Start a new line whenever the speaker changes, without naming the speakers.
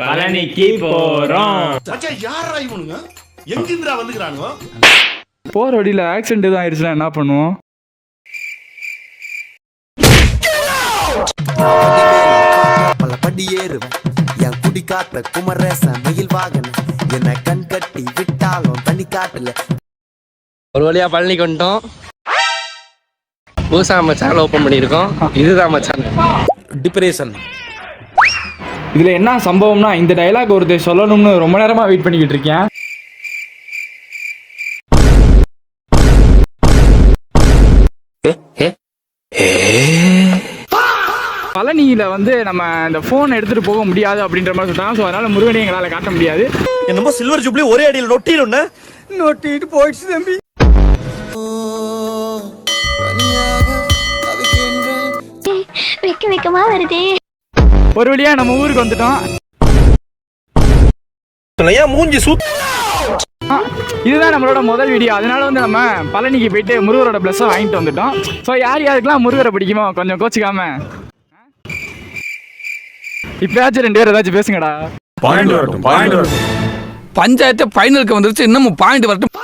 பழனிக்கு போறோம்.
யாரா இவனுங்க? எங்கிந்திரா வந்துக்கிறானுங்க?
போற வழியில ஆக்சிடென்ட் எதுவும் ஆயிடுச்சுன்னா என்ன பண்ணுவோம்?
பல படி ஏறுவேன் என் குடி காத்த குமரேசன் மயில் வாகன என்ன கண் கட்டி விட்டாலும் தனி காட்டுல.
ஒரு வழியா பழனிக்கு வந்துட்டோம். புதுசா நம்ம சேனல் ஓப்பன் பண்ணியிருக்கோம். இதுதான் நம்ம சேனல் டிப்ரெஷன்.
இதுல என்ன சம்பவம்னா, இந்த டைலாக் ஒருத்தர் சொல்லணும்னு ரொம்ப நேரமா வெயிட் பண்ணிக்கிட்டு இருக்கேன். பழனியில வந்து நம்ம இந்த போன் எடுத்துட்டு போக முடியாது அப்படின்ற மாதிரி சொல்லிட்டாங்க. ஸோ அதனால முருகனை எங்களால காட்ட முடியாது.
என்னமோ சில்வர் ஜூப்ளி ஒரே அடியில் நொட்டிட்டு போயிடுச்சு தம்பி.
வெக்கமா வருதே.
ஒரு வழியா நம்ம ஊருக்கு வந்துட்டோம்.
மூஞ்சி
இதுதான் நம்மளோட முதல் வீடியோ. அதனால வந்து நம்ம பழனிக்கு போயிட்டு முருகரோட பிளஸ் வாங்கிட்டு வந்துட்டோம். ஸோ யார் யாருக்கெல்லாம் முருகரை பிடிக்குமோ கொஞ்சம் கோச்சிக்காம இப்பயாச்சும் 2 பேர் ஏதாச்சும் பேசுங்கடா.
பஞ்சாயத்து ஃபைனலுக்கு வந்துருச்சு, இன்னமும் பாயிண்ட் வரட்டும்.